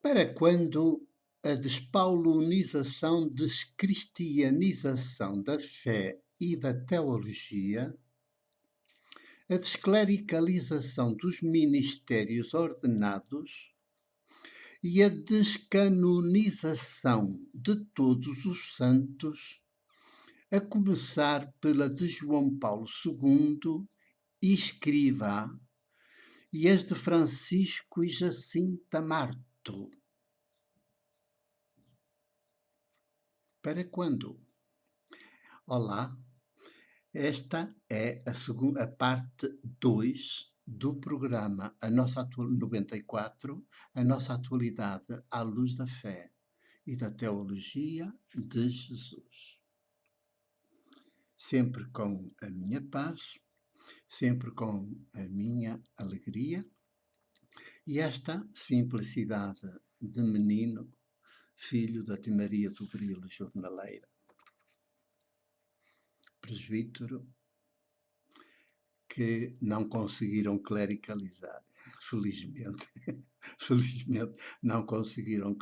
Para quando a despaulinização, descristianização da fé e da teologia, a desclericalização dos ministérios ordenados e a descanonização de todos os santos, a começar pela de João Paulo II, escrivá, e as de Francisco e Jacinta Marto. Para quando? Olá, esta é a parte 2 do programa A Nossa 94, a nossa atualidade à luz da fé e da teologia de Jesus. Sempre com a minha paz, sempre com a minha alegria e esta simplicidade de menino, filho da Maria do Grilo jornaleira. Presbítero que não conseguiram clericalizar, felizmente. Felizmente não conseguiram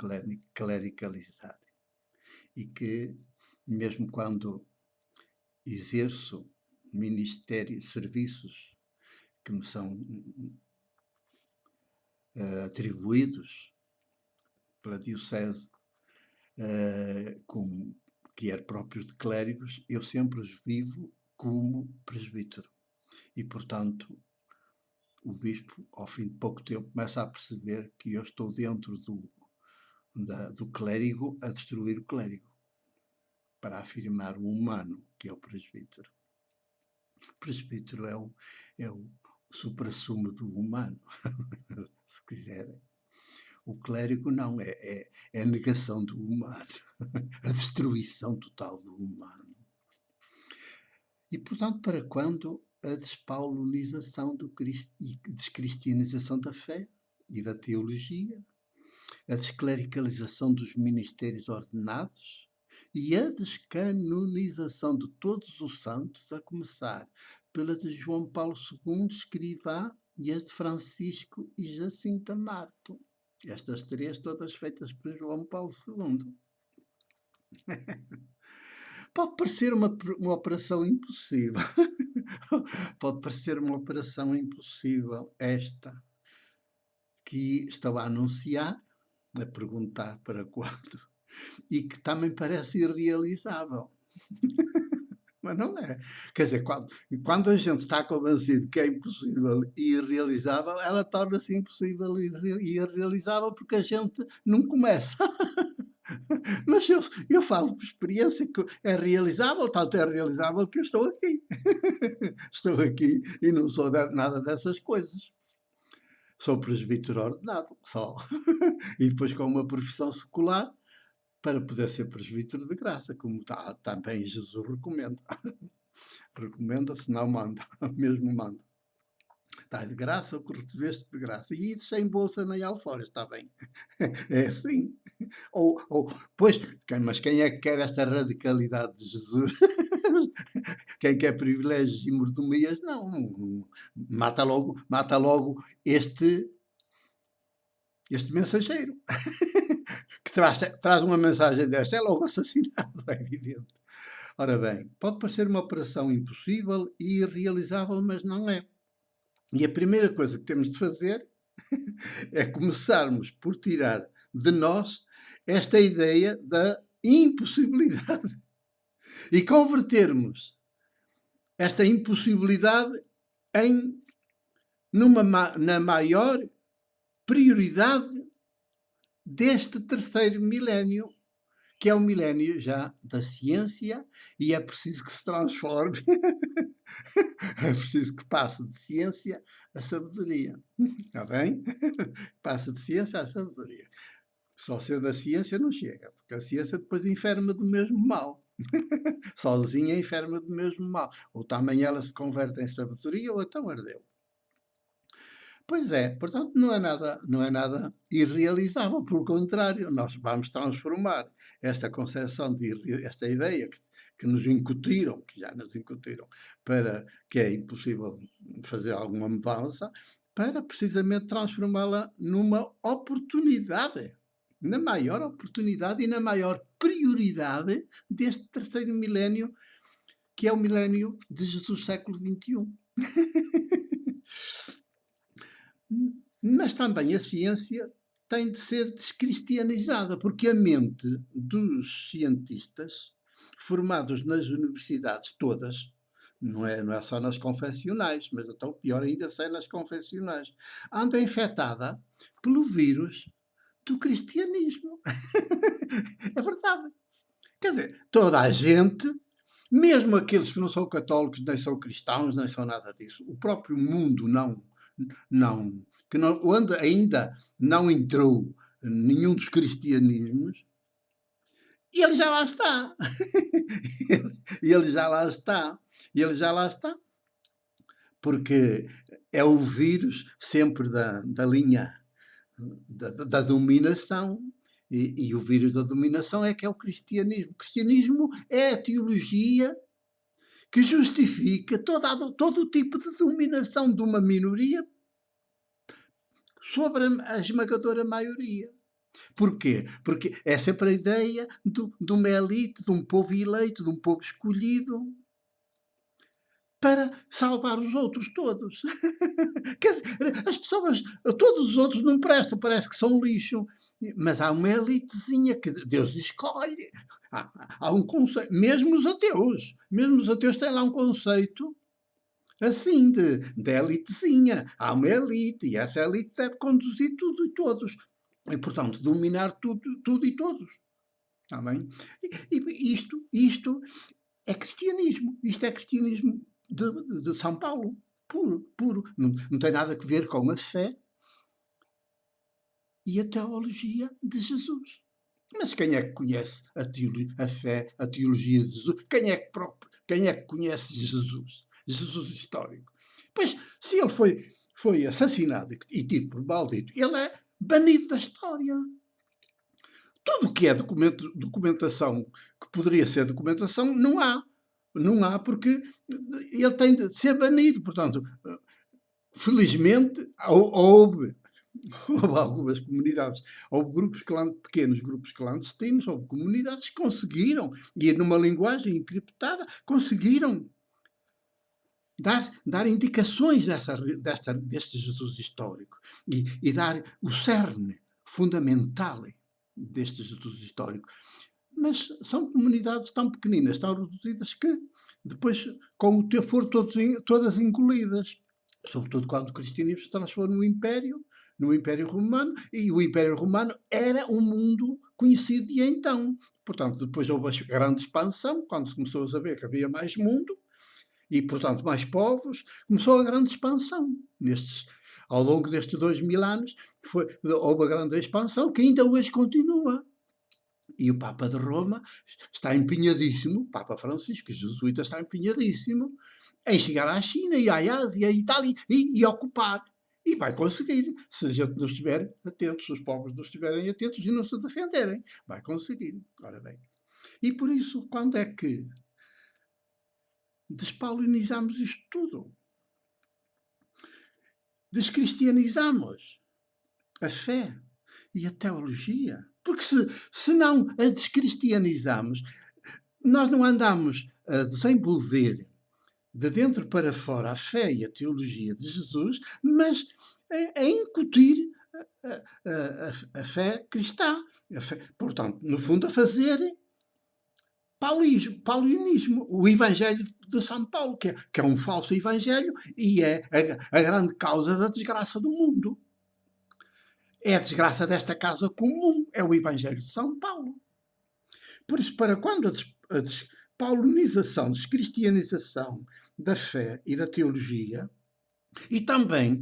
clericalizar. E que, mesmo quando exerço ministérios, serviços que me são atribuídos pela Diocese, que é próprio de clérigos, eu sempre os vivo como presbítero. E, portanto, o bispo, ao fim de pouco tempo, começa a perceber que eu estou dentro do clérigo a destruir o clérigo, para afirmar o humano, que é o presbítero. O presbítero é o suprassumo do humano, se quiserem. O clérigo não, é a negação do humano, a destruição total do humano. E, portanto, para quando a despaulinização e descristianização da fé e da teologia, a desclericalização dos ministérios ordenados e a descanonização de todos os santos, a começar pela de João Paulo II, escrivá, e as de Francisco e Jacinta Marto. Estas três todas feitas por João Paulo II. Pode parecer uma operação impossível. Pode parecer uma operação impossível esta que estou a anunciar, a perguntar para quando, e que também parece irrealizável. Mas não é. Quer dizer, quando a gente está convencido que é impossível e irrealizável, ela torna-se impossível e irrealizável porque a gente não começa. Mas eu falo por experiência que é realizável, tanto é realizável que eu estou aqui. Estou aqui e não sou nada dessas coisas. Sou presbítero ordenado, só. E depois com uma profissão secular para poder ser presbítero de graça, como também Jesus recomenda. Recomenda, se não manda, mesmo manda. Está de graça o que recebeste de graça. E sem bolsa nem alforjes, está bem. É assim. Pois, mas quem é que quer esta radicalidade de Jesus? Quem quer privilégios e mordomias, não. Mata logo este mensageiro. Que traz uma mensagem desta. É logo assassinado, é evidente. Ora bem, pode parecer uma operação impossível e irrealizável, mas não é. E a primeira coisa que temos de fazer é começarmos por tirar de nós esta ideia da impossibilidade e convertermos esta impossibilidade na maior prioridade deste terceiro milénio, que é o milénio já da ciência, e é preciso que se transforme, é preciso que passe de ciência à sabedoria. Está bem? Passe de ciência à sabedoria. Só sendo a ciência não chega, porque a ciência depois enferma do mesmo mal. Sozinha enferma do mesmo mal. Ou também ela se converte em sabedoria, ou então ardeu. Pois é, portanto não é nada irrealizável, pelo contrário, nós vamos transformar esta concepção, esta ideia que nos incutiram, que já nos incutiram, para que é impossível fazer alguma mudança, para precisamente transformá-la numa oportunidade. na maior oportunidade e na maior prioridade deste terceiro milénio, que é o milénio de Jesus, século XXI. Mas também a ciência tem de ser descristianizada, porque a mente dos cientistas formados nas universidades todas, não é só nas confessionais, mas então pior ainda se é nas confessionais, anda infectada pelo vírus do cristianismo. É verdade. Quer dizer, toda a gente, mesmo aqueles que não são católicos, nem são cristãos, nem são nada disso, o próprio mundo onde ainda não entrou nenhum dos cristianismos, ele já lá está. Ele já lá está. Ele já lá está. Porque é o vírus sempre da linha da dominação. E o vírus da dominação é que é o cristianismo. O cristianismo é a teologia que justifica todo o tipo de dominação de uma minoria sobre a esmagadora maioria. Porquê? Porque é sempre a ideia de uma elite, de um povo eleito, de um povo escolhido, para salvar os outros todos. Quer dizer, as pessoas, todos os outros não prestam, parece que são lixo. Mas há uma elitezinha que Deus escolhe. Há um conceito, mesmo os ateus têm lá um conceito assim, de elitezinha. Há uma elite, e essa elite deve conduzir tudo e todos. E, portanto, dominar tudo e todos. Está bem? E isto é cristianismo. Isto é cristianismo de São Paulo. Puro, puro. Não tem nada a ver com a fé e a teologia de Jesus. Mas quem é que conhece a fé, a teologia de Jesus? Quem é que conhece Jesus? Jesus histórico. Pois, se ele foi assassinado e tido por maldito, ele é banido da história. Tudo o que é documentação, que poderia ser documentação, não há. Não há porque ele tem de ser banido. Portanto, felizmente, houve algumas comunidades, houve pequenos grupos clandestinos, houve comunidades que conseguiram, e numa linguagem encriptada, conseguiram dar indicações deste Jesus histórico e dar o cerne fundamental deste Jesus histórico. Mas são comunidades tão pequeninas, tão reduzidas, que depois, com o tempo, foram todas engolidas. Sobretudo quando o cristianismo se transformou no Império Romano, e o Império Romano era um mundo conhecido de então. Portanto, depois houve a grande expansão, quando se começou a saber que havia mais mundo, e, portanto, mais povos, começou a grande expansão. Ao longo destes 2000 anos, houve a grande expansão, que ainda hoje continua. E o Papa de Roma está empenhadíssimo, o Papa Francisco, jesuíta, está empenhadíssimo em chegar à China e à Ásia e tal, e ocupar. E vai conseguir, se a gente não estiver atento, se os povos não estiverem atentos e não se defenderem. Vai conseguir. Ora bem. E por isso, quando é que despaulinizamos isto tudo? Descristianizamos a fé e a teologia. Porque se não a descristianizamos, nós não andamos a desenvolver de dentro para fora a fé e a teologia de Jesus, mas a incutir a fé cristã. Portanto, no fundo, a fazer paulinismo, o Evangelho de São Paulo, que é um falso Evangelho e é a grande causa da desgraça do mundo. É a desgraça desta casa comum, é o Evangelho de São Paulo. Por isso, para quando a despaulinização, descristianização da fé e da teologia, e também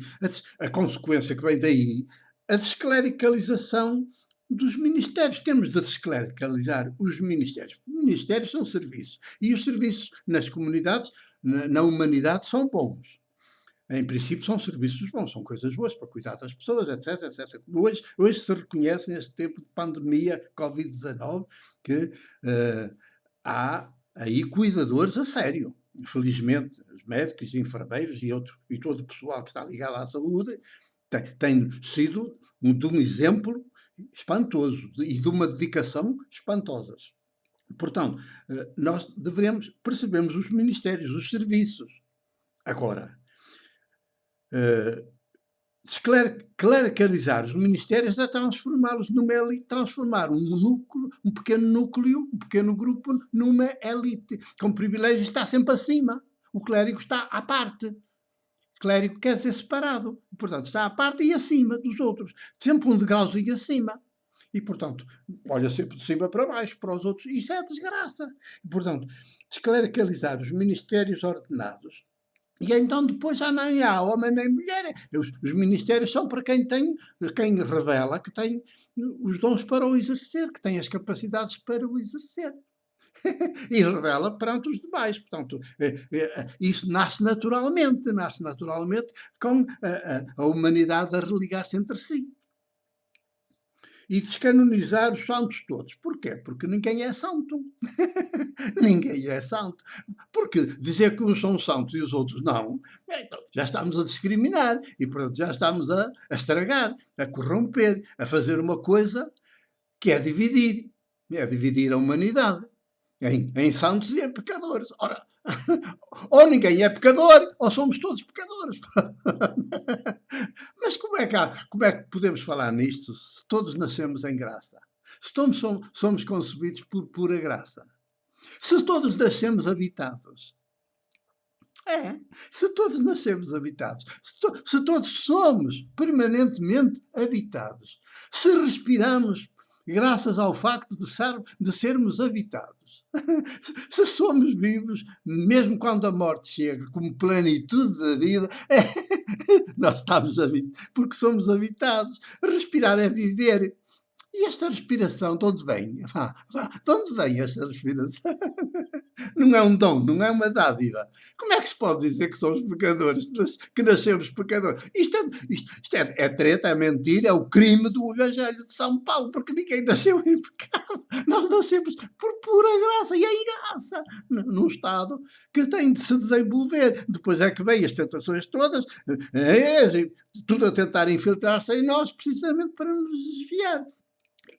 a consequência que vem daí, a desclericalização dos ministérios. Temos de desclericalizar os ministérios. Ministérios são serviços. E os serviços nas comunidades, na humanidade, são bons. Em princípio, são serviços bons, são coisas boas para cuidar das pessoas, etc, etc. Hoje se reconhece, neste tempo de pandemia Covid-19, que há aí cuidadores a sério. Infelizmente, os médicos, enfermeiros e todo o pessoal que está ligado à saúde tem sido de um exemplo espantoso e de uma dedicação espantosas. Portanto, nós devemos percebemos os ministérios, os serviços. Agora, eh, clericalizar os ministérios é transformá-los numa elite, transformar um núcleo, um pequeno núcleo, um pequeno grupo, numa elite, com privilégios, está sempre acima. O clérigo está à parte. Clérigo quer ser separado, portanto, está à parte e acima dos outros, sempre um degrauzinho acima. E, portanto, olha sempre de cima para baixo, para os outros, isto é desgraça. E, portanto, desclericalizar os ministérios ordenados. E então depois já nem há homem nem mulher. Os ministérios são para quem revela que tem os dons para o exercer, que tem as capacidades para o exercer. E revela perante os demais. Portanto, isso nasce naturalmente com a humanidade a religar-se entre si. E descanonizar os santos todos. Porquê? Porque ninguém é santo. Ninguém é santo. Porque dizer que uns são santos e os outros não, então, já estamos a discriminar e pronto, já estamos a estragar, a corromper, a fazer uma coisa que é dividir a humanidade em santos e em pecadores. Ora, ou ninguém é pecador, ou somos todos pecadores. Mas como é que podemos falar nisto se todos nascemos em graça? Se todos somos concebidos por pura graça? Se todos nascemos habitados? É, se todos nascemos habitados, se todos somos permanentemente habitados, se respiramos graças ao facto de sermos habitados, se somos vivos, mesmo quando a morte chega, como plenitude da vida, nós estamos habitados, porque somos habitados. Respirar é viver. E esta respiração, de onde vem? De onde vem esta respiração? Não é um dom, não é uma dádiva. Como é que se pode dizer que somos pecadores, que nascemos pecadores? Isto é treta, é mentira, é o crime do Evangelho de São Paulo, porque ninguém nasceu em pecado. Nós nascemos por pura graça, e é graça, num estado que tem de se desenvolver. Depois é que vêm as tentações todas, tudo a tentar infiltrar-se em nós, precisamente para nos desviar.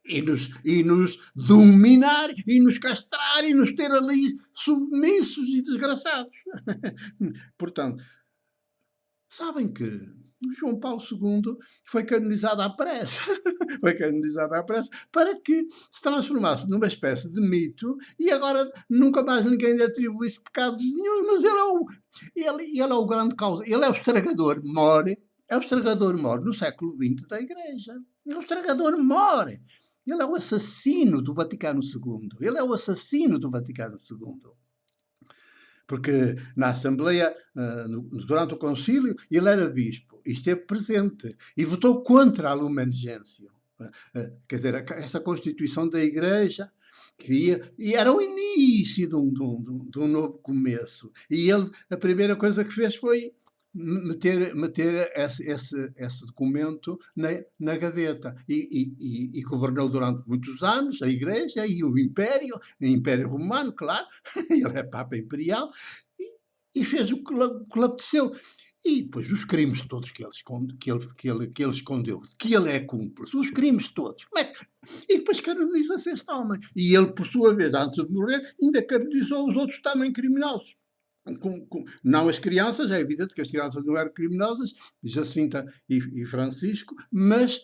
E nos dominar, e nos castrar, e nos ter ali submissos e desgraçados. Portanto, sabem que João Paulo II foi canonizado à pressa. Foi canonizado à pressa para que se transformasse numa espécie de mito e agora nunca mais ninguém lhe atribuísse pecados nenhum, mas ele é o grande causa, ele é o estragador mor, é o estragador mor no século XX da Igreja. É o estragador mor. Ele é o assassino do Vaticano II. Ele é o assassino do Vaticano II. Porque na Assembleia, durante o concílio, ele era bispo e esteve presente e votou contra a Lumen Gentium. Quer dizer, essa constituição da Igreja, e era o início de um novo começo. E ele, a primeira coisa que fez foi meter esse documento na gaveta e governou durante muitos anos a Igreja e o Império Romano, claro, ele é Papa Imperial, e fez o que lhe apeteceu. E depois os crimes todos que ele escondeu, que ele é cúmplice, os crimes todos, como é que... E depois canoniza-se este homem. E ele, por sua vez, antes de morrer, ainda canonizou os outros também criminosos. Não as crianças, é evidente que as crianças não eram criminosas, Jacinta e Francisco, mas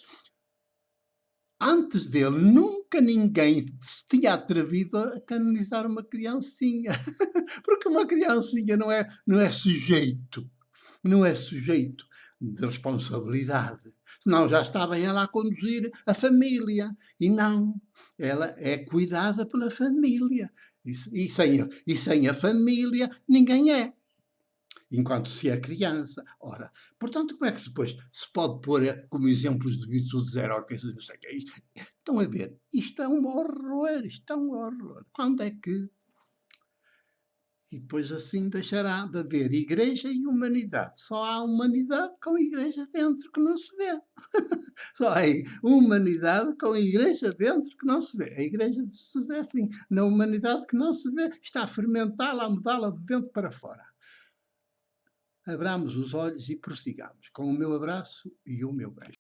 antes dele nunca ninguém se tinha atrevido a canonizar uma criancinha, porque uma criancinha não é sujeito de responsabilidade, senão já estava ela a conduzir a família, e não, ela é cuidada pela família, e sem a família ninguém é, enquanto se é criança. Ora, portanto, como é que depois se pode pôr como exemplos de virtudes heróicas, não sei o que é isto? Estão a ver, isto é um horror, quando é que... E depois assim deixará de haver igreja e humanidade. Só há humanidade com igreja dentro que não se vê. Só há humanidade com igreja dentro que não se vê. A igreja de Jesus é assim. Na humanidade que não se vê, está a fermentá-la, a mudá-la de dentro para fora. Abramos os olhos e prossigamos com o meu abraço e o meu beijo.